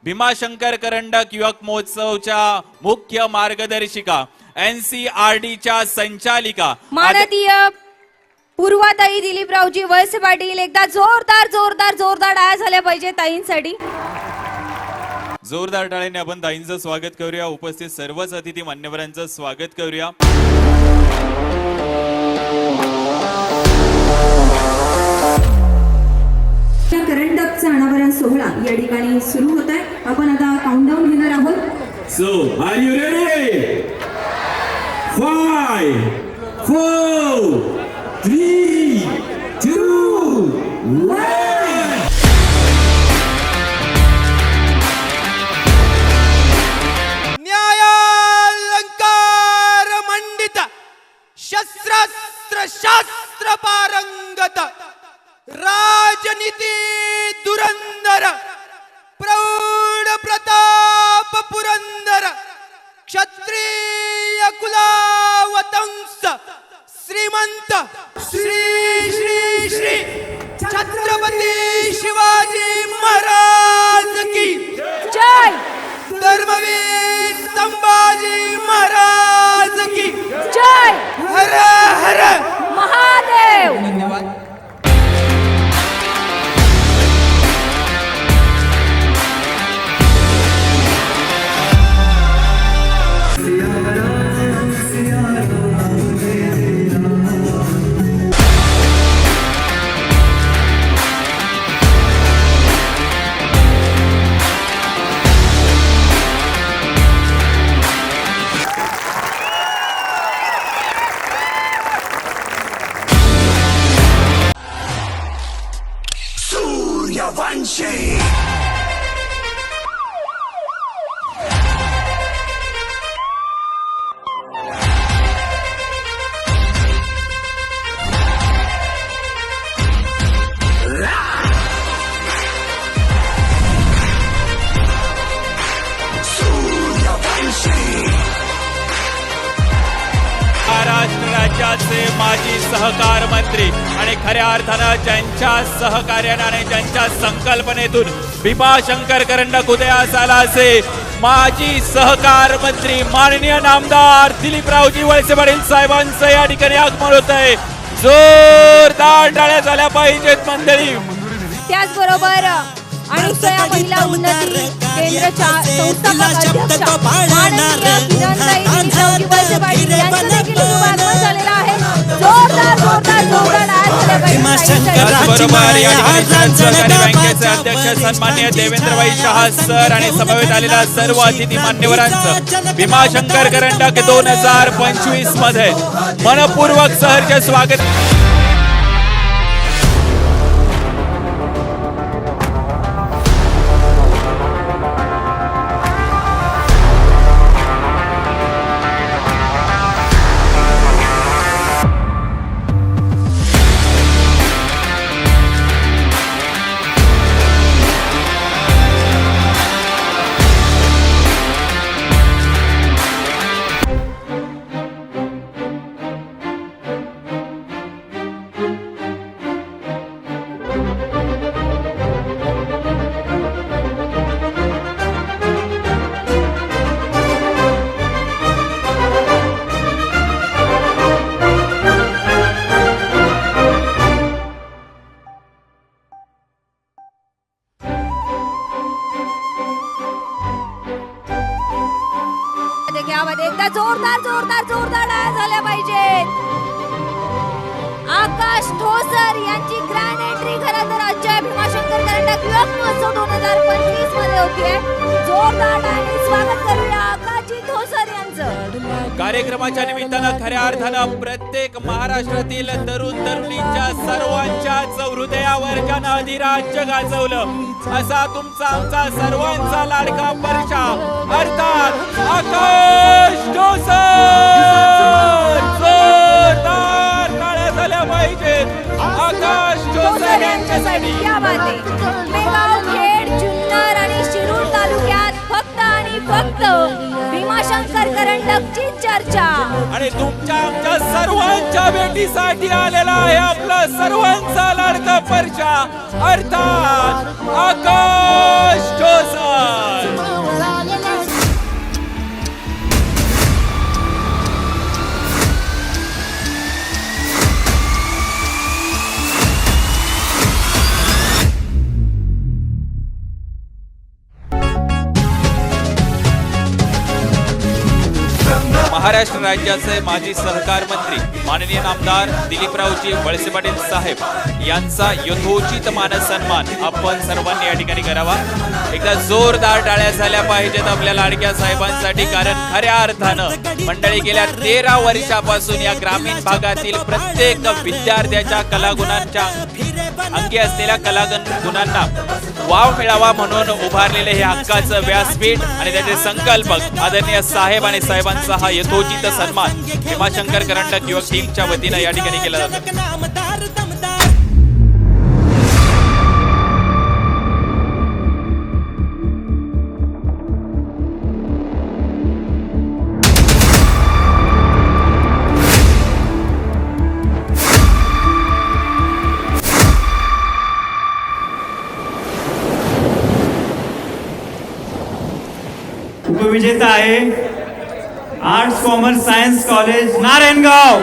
भीमाशंकर करंडक युवक महोत्सवच्या मुख्य मार्गदर्शिका NCRDच्या संचालिका माननीय पूर्वाताई दिलीपरावजी वळसे पाटील एकदा जोरदार जोरदार जोरदार टाळ्या झाल्या पाहिजे ताईंसाठी. जोरदार टाळ्याने आपण ताईंचं स्वागत करूया. उपस्थित सर्वच अतिथी मान्यवरांचं स्वागत करूया. करंडकचा अनावरण सोहळा या ठिकाणी सुरू होत आहे. आपण आता काउंटडाऊन घेणार आहोत. So are you ready? 5 4 3 2 1. न्यायालंकार मंडित शस्त्रास्त्र शास्त्र पारंगत राजनीती दुरंदर प्रौढ प्रताप पुरंदर क्षत्रिय कुलावतंस श्रीमंत श्री श्री श्री छत्रपती शिवाजी महाराज की जय. धर्मवीर संभाजी महाराज की जय. हर हर महादेव. धन्यवाद. महाराष्ट्र राज्याचे माजी सहकार मंत्री आणि खऱ्या अर्थानं ज्यांच्या सहकार्याने आणि ज्यांच्या संकल्पनेतून भीमाशंकर करंडक उदयास आला असे माजी सहकार मंत्री माननीय नामदार दिलीपरावजी वळसे पाटील साहेबांचं या ठिकाणी आगमन होत आहे. जोरदार टाळ्या झाल्या पाहिजेत मंडळी. त्याचबरोबर अनुसया महिला उन्नती केंद्राच्या संस्थापक अध्यक्ष माननीय किरणताई दिलीपरावजी वळसे पाटील यांचं देखील शुभ आगमन झालेलं आहे. जोरदार जोरदार जोरदार टाळ्या झाल्या पाहिजे. त्याचबरोबर या ठिकाणी सहकारी बँकेचे अध्यक्ष सन्माननीय देवेंद्रभाई शहा सर आणि समवेत आलेल्या सर्व अतिथी मान्यवरांचं भीमाशंकर करंडक 2025 मध्ये मनपूर्वक सहर्ष स्वागत. एकदा जोरदार जोरदार जोरदार टाळ्या झाल्या पाहिजेत. आकाश ठोसर यांची ग्रँड एंट्री खरं तर आजच्या भीमाशंकर करंडक युवक महोत्सव 2025 मध्ये होतीये. जोरदार टाळ्यांनी स्वागत करूया आकाशजी ठोसर यांचं. कार्यक्रमाच्या निमित्तानं खऱ्या अर्थानं प्रत्येक महाराष्ट्रातील तरुण तरुणींच्या सर्वांच्याच हृदयावर ज्यानं अधिराज्य गाजवलं असा तुमचा आमचा सर्वांचा लाडका परशा अर्थात आकाश ठोसर. जोरदार टाळ्या झाल्या पाहिजेत आकाश ठोसर यांच्यासाठी. मेगाव, खेड, जुन्नर आणि शिरूर तालुक्यात फक्त आणि फक्त भीमाशंकर करंडकची चर्चा. आणि तुमच्या आमच्या सर्वांच्या भेटीसाठी आलेला आहे आपला सर्वांचा लाडका परशा अर्थात आकाश ठोसर. महाराष्ट्र राज्याचे माजी सहकार मंत्री माननीय नामदार दिलीपरावजी वळसे पाटील साहेब यांचा यथोचित मान सन्मान आपण सर्वांनी या ठिकाणी करावा. एकदा जोरदार टाळ्या झाल्या पाहिजेत आपल्या लाडक्या साहेबांसाठी, कारण खऱ्या अर्थानं मंडळी गेल्या 13 वर्षापासून या ग्रामीण भागातील प्रत्येक विद्यार्थ्याच्या कलागुणांच्या अंगी असलेल्या कलागुणांना वाव मिळावा म्हणून उभारलेले हे हक्काचं व्यासपीठ आणि त्याचे संकल्पक आदरणीय साहेब आणि साहेबांचा हा यथोचित सन्मान भीमाशंकर करंडक युवक टीमच्या वतीनं या ठिकाणी केला जातो. उपविजेता आहे arts commerce science college Narayangaon.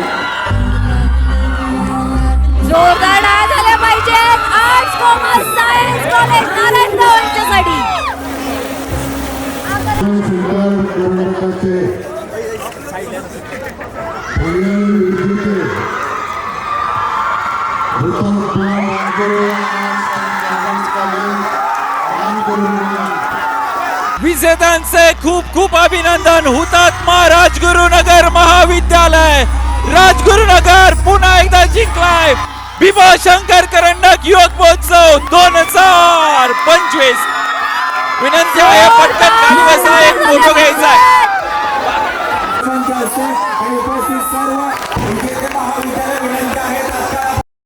जोरदार टाळ्या झाल्या पाहिजेत arts commerce science college Narayangaon यांच्यासाठी. विजेत्यांचे खूप खूप अभिनंदन. हुतात्मा राजगुरुनगर महाविद्यालय राजगुरुनगर पुन्हा एकदा जिंकलाय भीमाशंकर करंडक युवक महोत्सव 2025. विनंती आहे पटकन खाली बसा, एक फोटो घ्यायचा आहे.